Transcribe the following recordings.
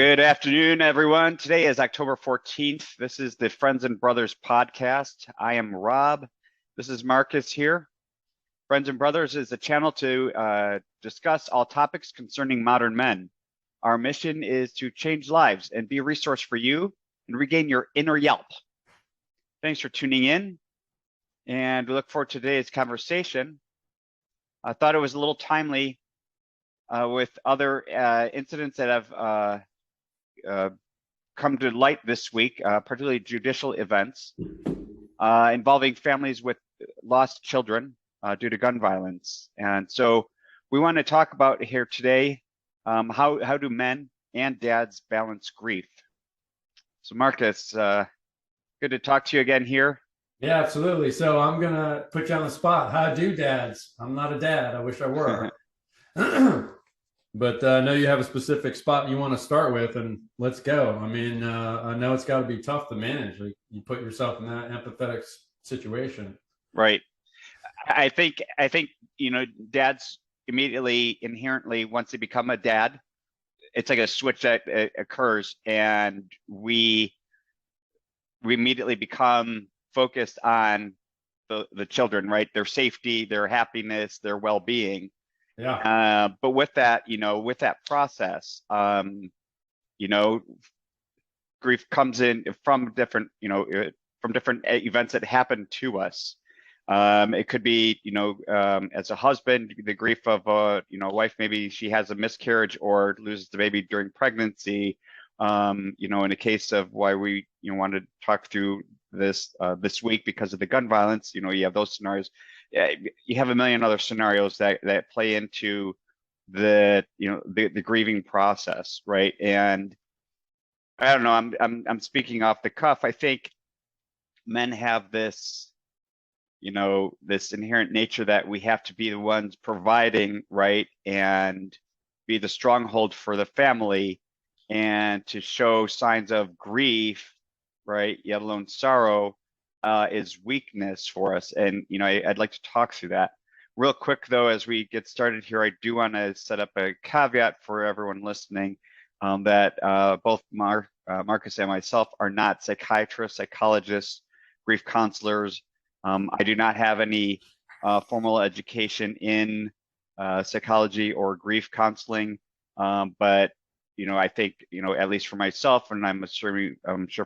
Good afternoon, everyone. Today is October 14th. This is the Friends and Brothers podcast. I am Rob. This is Marcus here. Friends and Brothers is a channel to discuss all topics concerning modern men. Our mission is to change lives and be a resource for you and regain your inner Yelp. Thanks for tuning in, and we look forward to today's conversation. I thought it was a little timely with other incidents that have come to light this week, particularly judicial events involving families with lost children due to gun violence. And so we want to talk about here today, how do men and dads balance grief? So Marcus, good to talk to you again here. Yeah, absolutely. So I'm going to put you on the spot. How do dads? I'm not a dad. I wish I were. But I know you have a specific spot you want to start with, and let's go. I mean, I know it's got to be tough to manage. Like, you put yourself in that empathetic situation. Right. I think dads immediately, inherently, once they become a dad, it's like a switch that occurs, and we immediately become focused on the children, right? Their safety, their happiness, their well-being. Yeah. But with that, with that process, grief comes in from different, from different events that happen to us. It could be, as a husband, the grief of a, wife, maybe she has a miscarriage or loses the baby during pregnancy. In a case of why we, wanted to talk through this week because of the gun violence, you have those scenarios. You have a million other scenarios that play into the grieving process, right? And I don't know, I'm speaking off the cuff. I think men have this, this inherent nature that we have to be the ones providing, right, and be the stronghold for the family, and to show signs of grief, right, yet alone sorrow, is weakness for us. And I'd like to talk through that real quick, though. As we get started here, I do want to set up a caveat for everyone listening, that both Marcus and myself are not psychiatrists, psychologists, grief counselors. I do not have any formal education in psychology or grief counseling, but I think, at least for myself, and I'm sure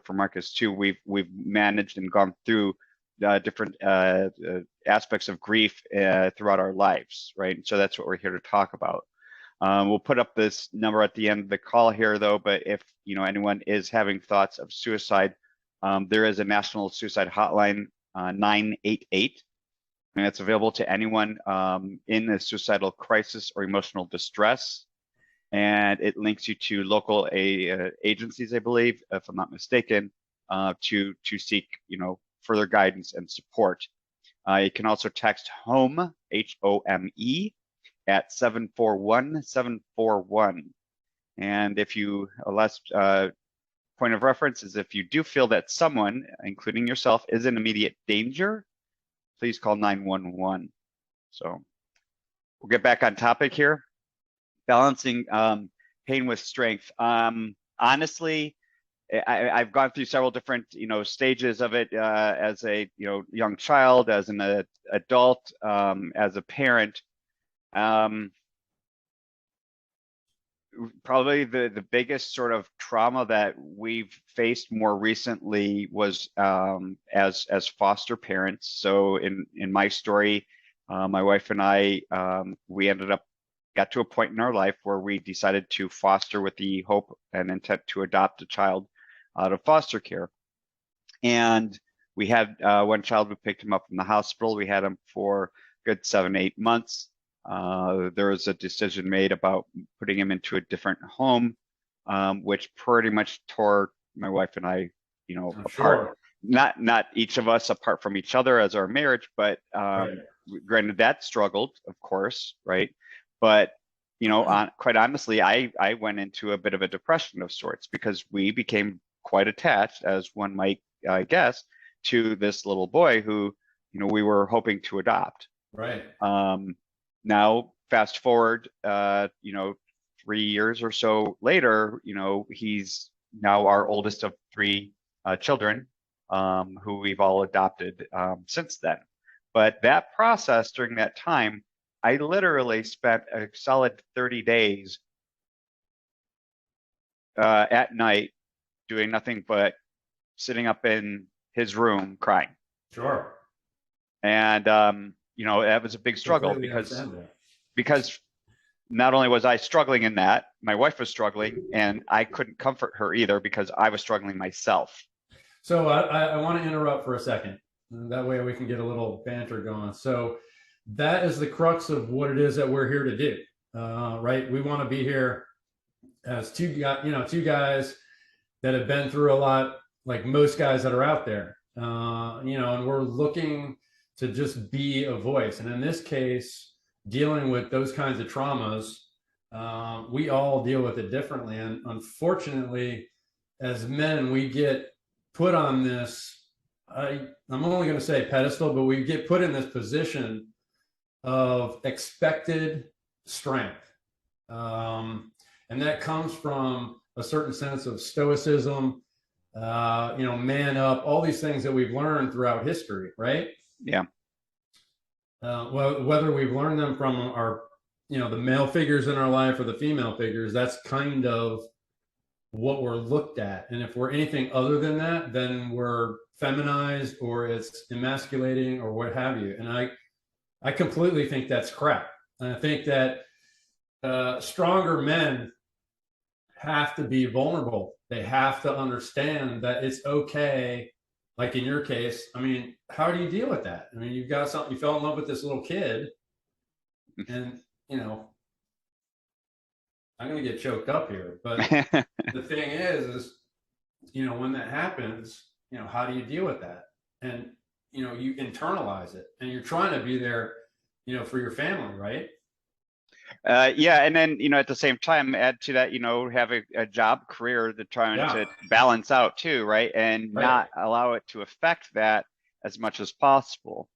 for Marcus too, we've managed and gone through different aspects of grief throughout our lives, right? And so that's what we're here to talk about. We'll put up this number at the end of the call here, though. But if anyone is having thoughts of suicide, there is a national suicide hotline, 988. And it's available to anyone in a suicidal crisis or emotional distress. And it links you to local agencies, I believe, if I'm not mistaken, to seek further guidance and support. You can also text HOME, HOME, at 741-741. And if you, last point of reference is, if you do feel that someone, including yourself, is in immediate danger, please call 911. So we'll get back on topic here. Balancing pain with strength. Honestly, I've gone through several different, stages of it, as a, young child, as an adult, as a parent. Probably the biggest sort of trauma that we've faced more recently was as foster parents. So in my story, my wife and I, we got to a point in our life where we decided to foster with the hope and intent to adopt a child out of foster care. And we had one child. We picked him up from the hospital. We had him for a good 7-8 months. There was a decision made about putting him into a different home, which pretty much tore my wife and I, apart. Sure. Not each of us apart from each other as our marriage, but right. Granted, that struggled, of course, right? But quite honestly, I went into a bit of a depression of sorts, because we became quite attached, as one might guess, to this little boy who we were hoping to adopt. Right. Now, fast forward, 3 years or so later, he's now our oldest of three children, who we've all adopted since then. But that process during that time, I literally spent a solid 30 days at night doing nothing but sitting up in his room crying. Sure. And that was a big struggle Completely because understand that. because not only was I struggling in that, my wife was struggling, and I couldn't comfort her either because I was struggling myself. So I want to interrupt for a second. That way we can get a little banter going. So that is the crux of what it is that we're here to do, right? We want to be here as two guys that have been through a lot, like most guys that are out there, and we're looking to just be a voice. And in this case, dealing with those kinds of traumas, we all deal with it differently. And unfortunately, as men, we get put on this, I'm only going to say pedestal, but we get put in this position of expected strength. And that comes from a certain sense of stoicism, man up, all these things that we've learned throughout history, right? Yeah. Well, whether we've learned them from our, the male figures in our life or the female figures, that's kind of what we're looked at. And if we're anything other than that, then we're feminized or it's emasculating or what have you. And I completely think that's crap. And I think that stronger men have to be vulnerable. They have to understand that it's okay. Like in your case, I mean, how do you deal with that? I mean, you've got something, you fell in love with this little kid, and I'm going to get choked up here. But the thing is, when that happens, how do you deal with that? And, you internalize it, and you're trying to be there, for your family, right? Yeah, and then at the same time, add to that, have a job career that trying to balance out too, right? And not allow it to affect that as much as possible.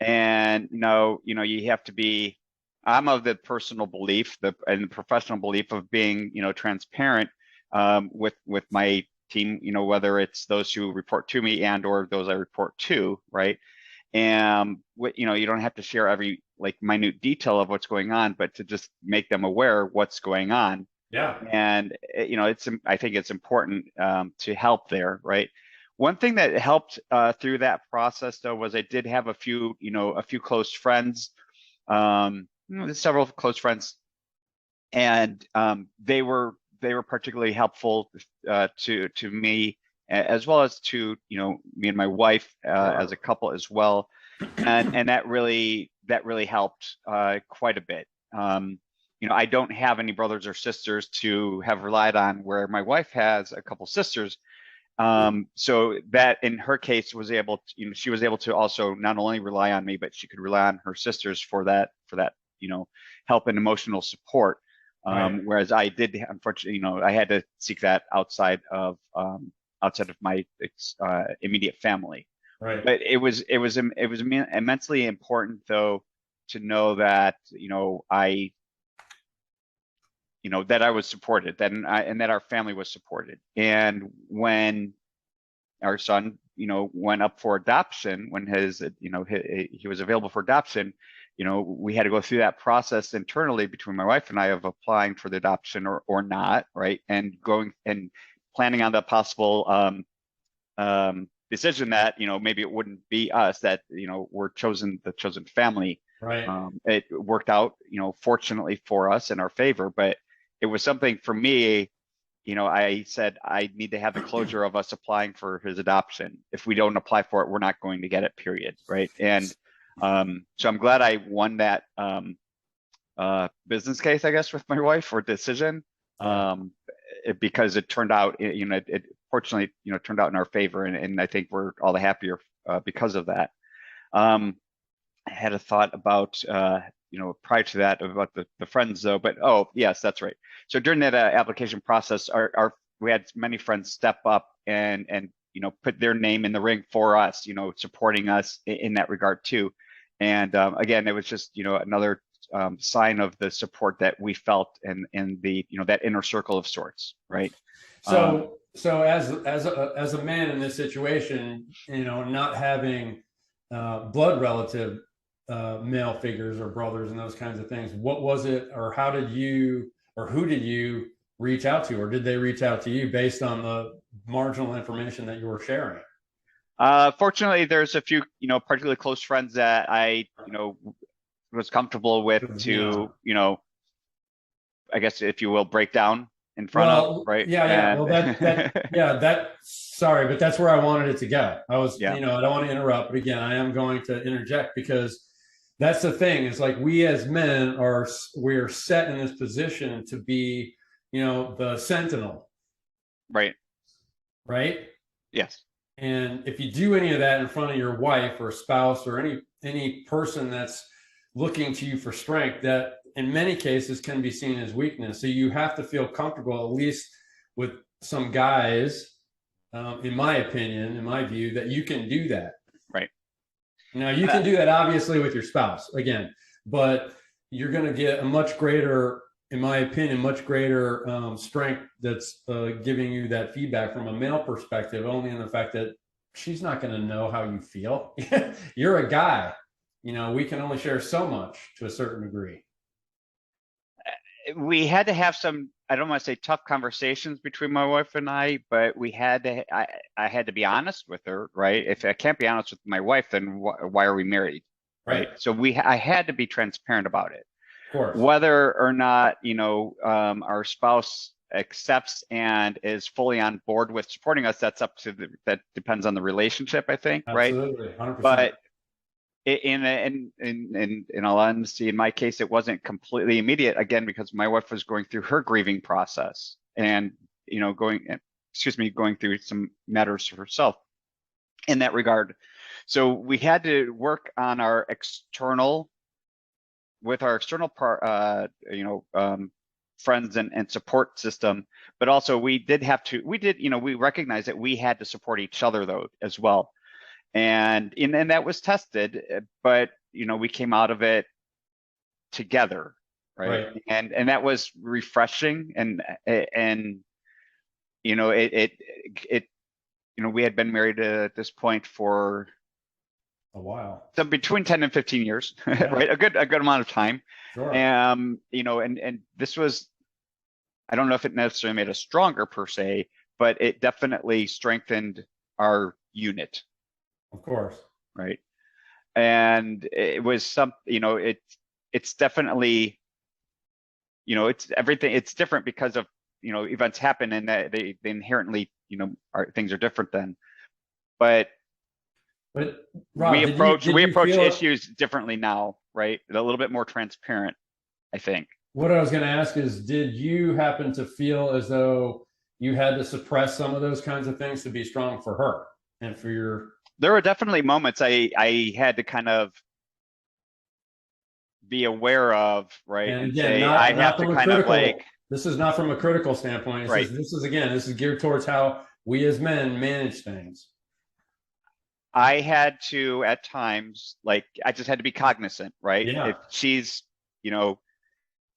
And you have to be. I'm of the personal belief, and the professional belief of being, transparent with my team. Whether it's those who report to me and or those I report to, right? And you don't have to share every minute detail of what's going on, but to just make them aware what's going on. Yeah. And I think it's important to help there, right? One thing that helped through that process though was I did have a few close friends, several close friends, and they were particularly helpful to me, as well as to me and my wife as a couple as well, and that really helped quite a bit. I don't have any brothers or sisters to have relied on, where my wife has a couple sisters. So that in her case was able to, she was able to also not only rely on me, but she could rely on her sisters for that help and emotional support. Whereas I did, unfortunately, I had to seek that outside of my immediate family. Right. But it was immensely important though to know that that I was supported, and that our family was supported. And when our son went up for adoption, when he was available for adoption, we had to go through that process internally between my wife and I of applying for the adoption or not, right? And going and planning on the possible decision that maybe it wouldn't be us, that we're the chosen family. Right. It worked out fortunately for us in our favor, but it was something for me. I said I need to have the closure of us applying for his adoption. If we don't apply for it, we're not going to get it, period, right? And so I'm glad I won that business case, I guess, with my wife, or decision, because it turned out, it fortunately, turned out in our favor, and I think we're all the happier because of that. I had a thought about, prior to that about the friends though, but oh yes, that's right. So during that application process, we had many friends step up and put their name in the ring for us, supporting us in that regard too. And again, it was just another sign of the support that we felt in the, that inner circle of sorts, right? So as a man in this situation, not having blood relative male figures or brothers and those kinds of things, what was it, or how did you, or who did you reach out to, or did they reach out to you based on the marginal information that you were sharing? Fortunately, there's a few, particularly close friends that I, was comfortable with to, I guess, if you will, break down in front of, right? Yeah. Well, sorry, but that's where I wanted it to go. I was, Yeah. I don't want to interrupt, but again, I am going to interject because that's the thing. It's like we as men we're set in this position to be, the sentinel. Right. Right. Yes. And if you do any of that in front of your wife or spouse or any person that's looking to you for strength, that in many cases can be seen as weakness. So you have to feel comfortable, at least with some guys, in my opinion, in my view, that you can do that. Right. Now you can do that obviously with your spouse again, but you're going to get a much greater, in my opinion, much greater strength that's giving you that feedback from a male perspective, only in the fact that she's not going to know how you feel. You're a guy. We can only share so much to a certain degree. We had to have some, I don't want to say tough conversations between my wife and I, but we had to, I had to be honest with her, right? If I can't be honest with my wife, then why are we married? Right. So I had to be transparent about it. Of course. Whether or not, our spouse accepts and is fully on board with supporting us, that's up to that depends on the relationship, I think. Absolutely, right? 100%. But in all honesty, in my case, it wasn't completely immediate, again, because my wife was going through her grieving process and, going through some matters herself in that regard. So we had to work on our external friends and support system, but also we recognized that we had to support each other though as well. And that was tested, but we came out of it together, right? And that was refreshing, and we had been married at this point for a while, so between 10 and 15 years, yeah. Right? A good amount of time. Sure. And this was, I don't know if it necessarily made us stronger per se, but it definitely strengthened our unit. Of course. Right. And it was it's definitely, it's everything. It's different because of, events happen and that they inherently, things are different then. But Rob, we approach issues differently now, right? A little bit more transparent, I think. What I was going to ask is, did you happen to feel as though you had to suppress some of those kinds of things to be strong for her and for your... There were definitely moments I had to kind of be aware of, right? And again, I have to kind of like... This is not from a critical standpoint. Right. This is geared towards how we as men manage things. I had to, at times, I just had to be cognizant, right? Yeah. If she's,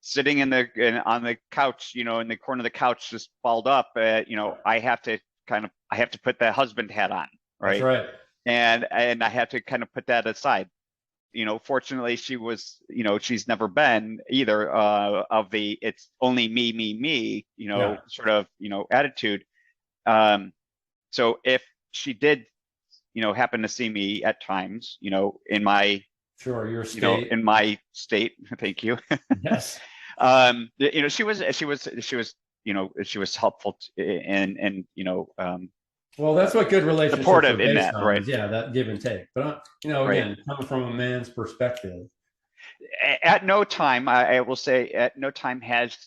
sitting on the couch, in the corner of the couch, just balled up, I have to put that husband hat on, right? That's right. And I have to kind of put that aside. Fortunately, she was, she's never been either of the it's only me, yeah. sort of, attitude. So if she did, happen to see me at times, in my your state, in my state, thank you. Yes. She was helpful and well, that's what good relationships supportive are based in that, on, right? Yeah, that give and take. But again, coming from a man's perspective, at no time, I will say, at no time has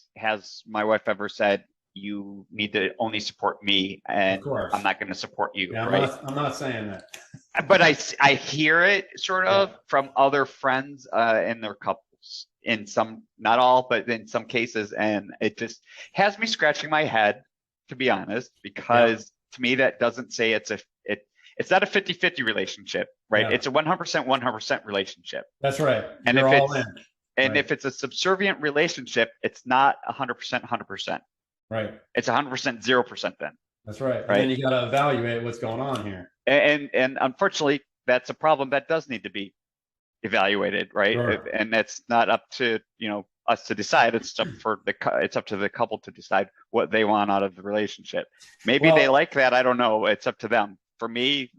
my wife ever said, you need to only support me and I'm not going to support you. Yeah, right? I'm not saying that. But I hear it sort of from other friends and their couples in some, not all, but in some cases. And it just has me scratching my head, to be honest, because to me, that doesn't say it's not a 50-50 relationship, right? Yeah. It's a 100% relationship. That's right. And You're if all in. And Right. if it's a subservient relationship, it's not 100%, 100%. Right. It's 100%, 0% then, That's right. And right? then you got to evaluate what's going on here. And unfortunately, that's a problem that does need to be evaluated, right? Sure. And that's not up to, us to decide. It's up to the couple to decide what they want out of the relationship. Maybe they Well, like that. I don't know. It's up to them. For me,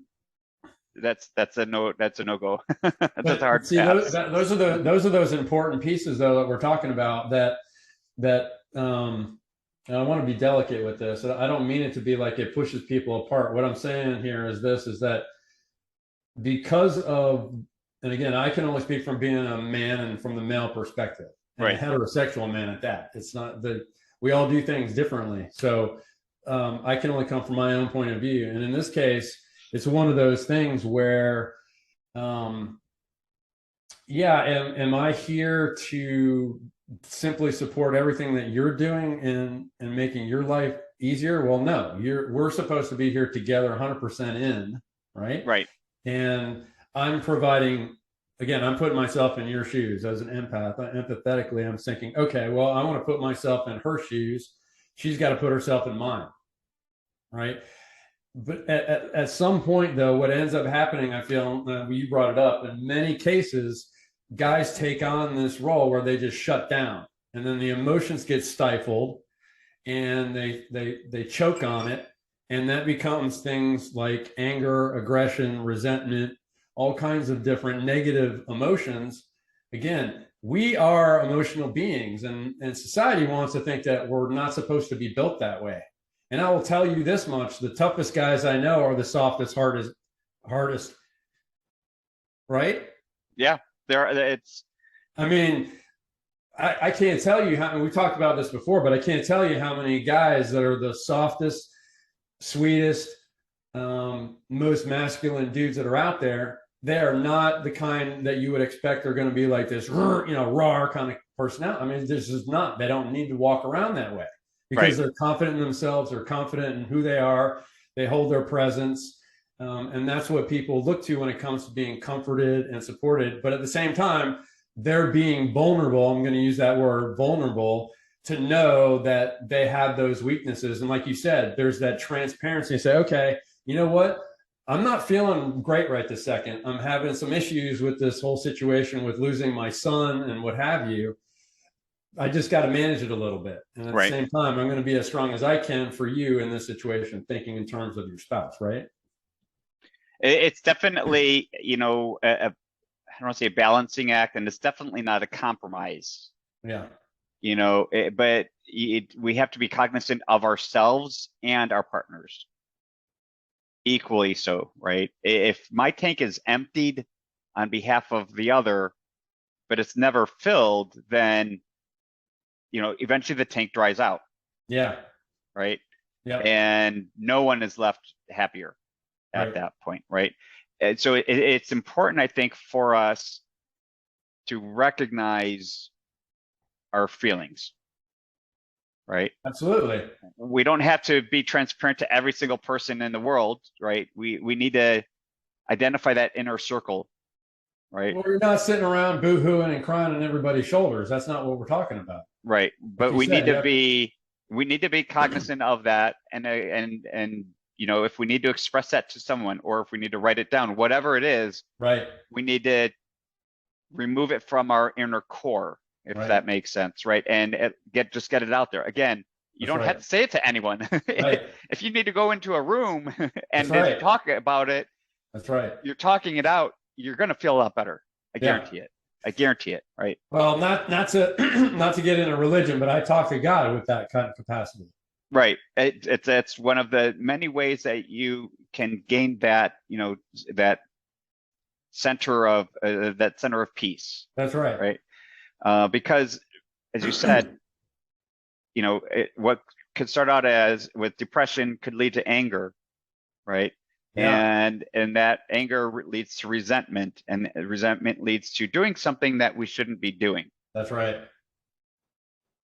that's a no go. That's a but hard see, pass. those are those important pieces though that we're talking about that and I want to be delicate with this. I don't mean it to be like it pushes people apart. What I'm saying here is this, is that because of, and again, I can only speak from being a man and from the male perspective, and a Right. heterosexual man at that. It's not that we all do things differently. So I can only come from my own point of view. And in this case, it's one of those things where, yeah, am I here to simply support everything that you're doing and making your life easier? Well, no, we're supposed to be here together 100% in, right? Right. And I'm providing, again, I'm putting myself in your shoes as an empath. Empathetically, I'm thinking, okay, well, I want to put myself in her shoes. She's got to put herself in mine, right? But at some point, though, what ends up happening, I feel, you brought it up, in many cases, guys take on this role where they just shut down, and then the emotions get stifled, and they choke on it, and that becomes things like anger, aggression, resentment, all kinds of different negative emotions. Again, we are emotional beings, and society wants to think that we're not supposed to be built that way. And I will tell you this much: the toughest guys I know are the softest, hardest, right? Yeah. It's I mean, I can't tell you how, and we talked about this before, but I can't tell you how many guys that are the softest, sweetest, most masculine dudes that are out there. They are not the kind that you would expect are going to be like this, raw kind of personality. I mean, this is not, they don't need to walk around that way because right. they're confident in themselves, they're confident in who they are, they hold their presence. And that's what people look to when it comes to being comforted and supported. But at the same time, they're being vulnerable. I'm going to use that word, vulnerable, to know that they have those weaknesses. And like you said, there's that transparency. You say, okay, you know what? I'm not feeling great right this second. I'm having some issues with this whole situation with losing my son and what have you. I just got to manage it a little bit. And at the Right. same time, I'm going to be as strong as I can for you in this situation, thinking in terms of your spouse, right? It's definitely, I don't want to say a balancing act, and it's definitely not a compromise. Yeah. But we have to be cognizant of ourselves and our partners equally so, right? If my tank is emptied on behalf of the other, but it's never filled, then eventually the tank dries out, Yeah. right? Yeah. And no one is left happier at Right. that point, right? And so it's important, I think, for us to recognize our feelings, right? Absolutely. We don't have to be transparent to every single person in the world, right? We need to identify that inner circle, right? Well, you're not sitting around boo-hooing and crying on everybody's shoulders. That's not what we're talking about. Right. Like But you said, we need to be cognizant of that, and if we need to express that to someone, or if we need to write it down, whatever it is, right. we need to remove it from our inner core, if Right. that makes sense, right? And just get it out there. Again, you That's don't right. have to say it to anyone. Right. If you need to go into a room and right. talk about it, That's right. you're talking it out, you're going to feel a lot better. I Yeah. guarantee it. I guarantee it, right? Well, not to not to get into religion, but I talk to God with that kind of capacity. Right. It's one of the many ways that you can gain that, that center of peace. That's right. Right. Because as you said, what could start out as with depression could lead to anger, right? Yeah. And that anger leads to resentment, and resentment leads to doing something that we shouldn't be doing. That's right.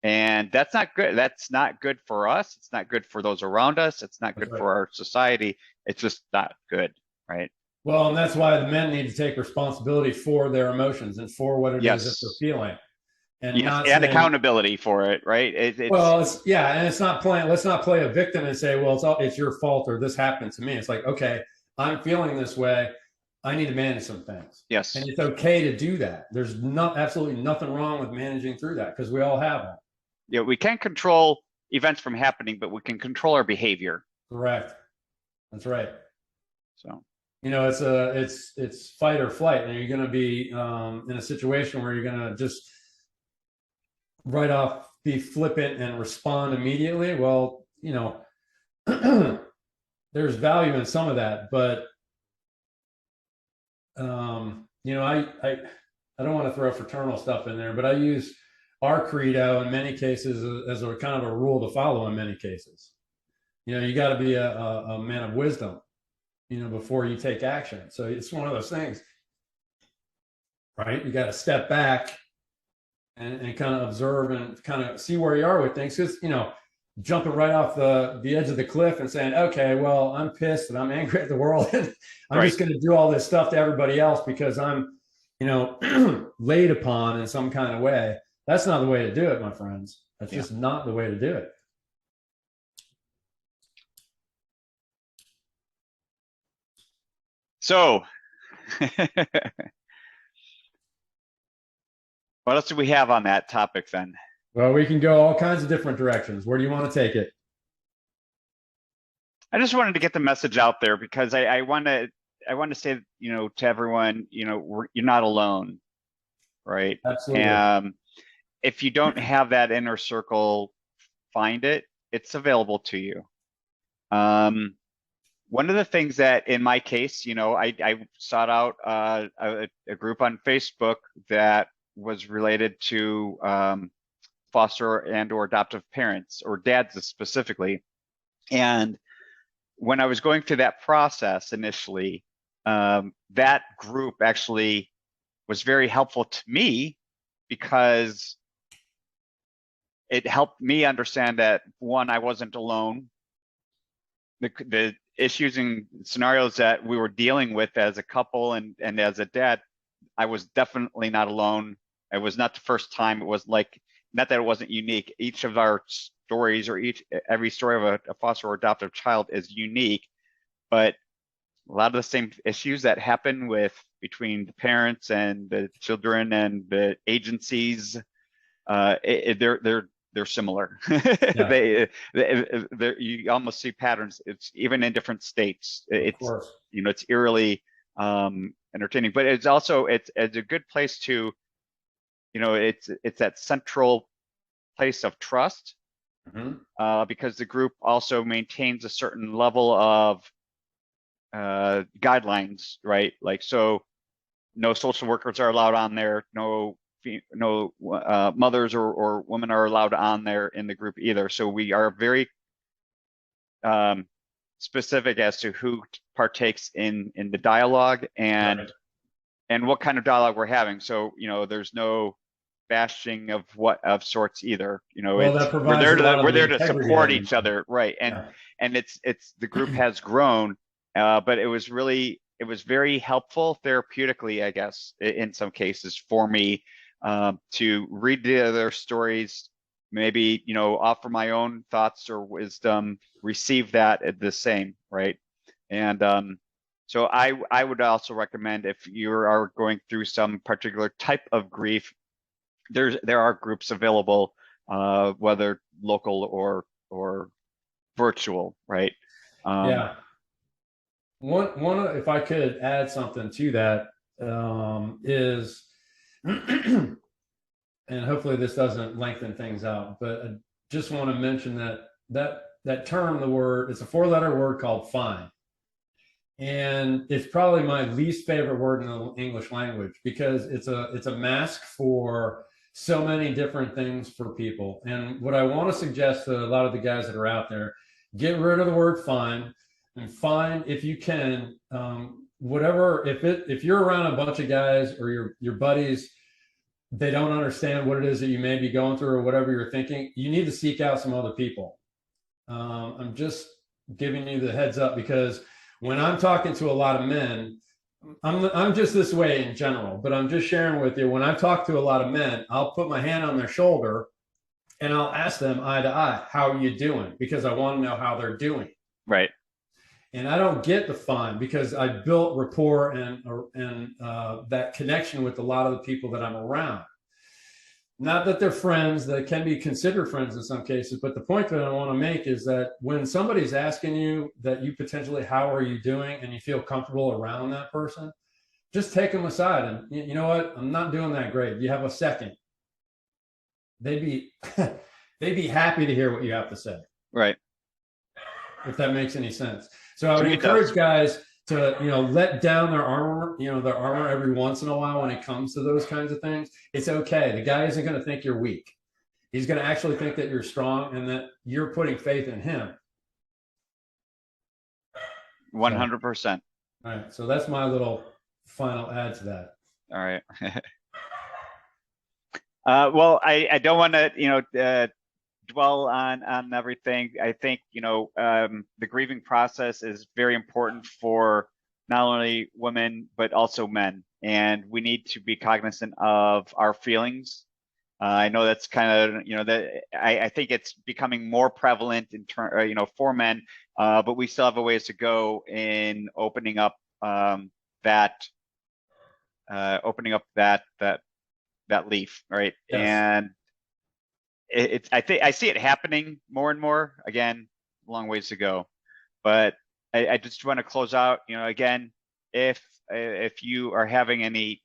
And that's not good. That's not good for us. It's not good for those around us. It's not That's good right. for our society. It's just not good, right? Well, and that's why the men need to take responsibility for their emotions and for what it is that they're feeling. and Yes, not and saying, accountability for it, right? It's well, yeah, and it's not playing. Let's not play a victim and say, well, it's your fault or this happened to me. It's like, okay, I'm feeling this way. I need to manage some things, and yes, it's okay to do that. There's not absolutely nothing wrong with managing through that because we all have them. yeah, we can't control events from happening, but we can control our behavior. Correct. That's right. So It's fight or flight, and you're going to be in a situation where you're going to just right off be flippant and respond immediately. Well, there's value in some of that, but I don't want to throw fraternal stuff in there, but I use our credo in many cases as a kind of a rule to follow in many cases. You got to be a man of wisdom, before you take action. So it's one of those things, right? You got to step back and kind of observe and kind of see where you are with things. Because, jumping right off the edge of the cliff and saying, okay, well, I'm pissed and I'm angry at the world. And I'm just going to do all this stuff to everybody else because I'm, laid upon in some kind of way. That's not the way to do it, my friends. That's just not the way to do it. So, what else do we have on that topic then? Well, we can go all kinds of different directions. Where do you want to take it? I just wanted to get the message out there because I want to say, to everyone, you're not alone, right? Absolutely. If you don't have that inner circle, find it. It's available to you. One of the things that in my case, I sought out a group on Facebook that was related to foster and or adoptive parents, or dads specifically. And when I was going through that process initially, that group actually was very helpful to me because it helped me understand that, one, I wasn't alone. The issues and scenarios that we were dealing with as a couple and as a dad, I was definitely not alone. It was not the first time. It was like, not that it wasn't unique. Each of our stories, or every story of a foster or adoptive child is unique, but a lot of the same issues that happen between the parents and the children and the agencies, they're similar. Yeah. You almost see patterns. It's even in different states. It's eerily entertaining, but it's also it's a good place to, it's that central place of trust, because the group also maintains a certain level of guidelines, right? Like, so no social workers are allowed on there, no mothers or women are allowed on there in the group either. So we are very specific as to who partakes in the dialogue and what kind of dialogue we're having. So there's no bashing of sorts either. We're there to support each other, right? And it's the group has grown, but it was very helpful therapeutically, I guess, in some cases for me, to read their stories, maybe offer my own thoughts or wisdom, receive that the same, right? And so I would also recommend, if you are going through some particular type of grief, there are groups available, whether local or virtual, right? Yeah. One if I could add something to that, is, and hopefully this doesn't lengthen things out, but I just want to mention that term, it's a 4-letter word called fine. And it's probably my least favorite word in the English language because it's a mask for so many different things for people. And what I want to suggest to a lot of the guys that are out there, get rid of the word fine, and find, if you can, whatever, if you're around a bunch of guys or your buddies, they don't understand what it is that you may be going through or whatever you're thinking, you need to seek out some other people. I'm just giving you the heads up, because when I'm talking to a lot of men, I'm just this way in general, but I'm just sharing with you. When I talk to a lot of men, I'll put my hand on their shoulder and I'll ask them eye to eye, how are you doing? Because I want to know how they're doing. Right. And I don't get the fun because I built rapport and that connection with a lot of the people that I'm around. Not that they're friends, that can be considered friends in some cases, but the point that I want to make is that when somebody's asking you that you potentially, how are you doing, and you feel comfortable around that person, just take them aside and, you know what, I'm not doing that great. You have a second. They'd be they'd be happy to hear what you have to say. Right. If that makes any sense. So I To would me, it encourage does. guys to, let down their armor, their armor every once in a while when it comes to those kinds of things. It's okay. The guy isn't going to think you're weak. He's going to actually think that you're strong and that you're putting faith in him. 100%. All right. So that's my little final add to that. All right. Well, I don't want to, dwell on everything. I think, the grieving process is very important for not only women, but also men. And we need to be cognizant of our feelings. I know that's kind of, that I think it's becoming more prevalent in turn, for men, but we still have a ways to go in opening up that leaf, right? Yes. And I think I see it happening more and more. Again, long ways to go, but I just want to close out. Again, if you are having any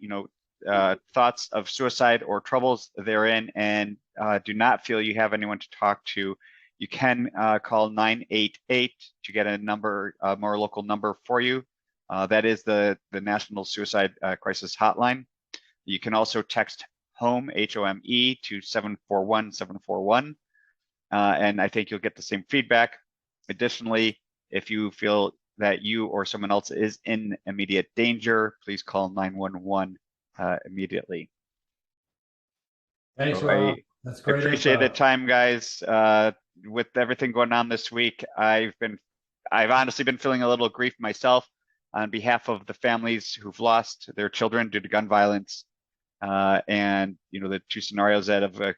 thoughts of suicide or troubles therein, and do not feel you have anyone to talk to, you can call 988 to get a number, more local number for you. That is the National Suicide Crisis Hotline. You can also text HOME, HOME, to 741-741. And I think you'll get the same feedback. Additionally, if you feel that you or someone else is in immediate danger, please call 911 immediately. Thanks, So Rob. That's great. I appreciate the time, guys. With everything going on this week, I've honestly been feeling a little grief myself on behalf of the families who've lost their children due to gun violence. And the two scenarios that have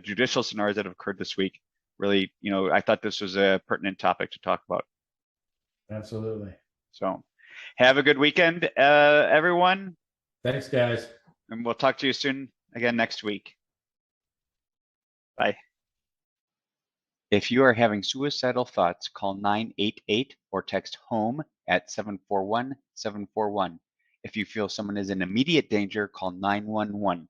judicial scenarios that have occurred this week. Really, I thought this was a pertinent topic to talk about. Absolutely. So, have a good weekend, everyone. Thanks, guys. And we'll talk to you soon again next week. Bye. If you are having suicidal thoughts, call 988 or text HOME at 741-741. If you feel someone is in immediate danger, call 911.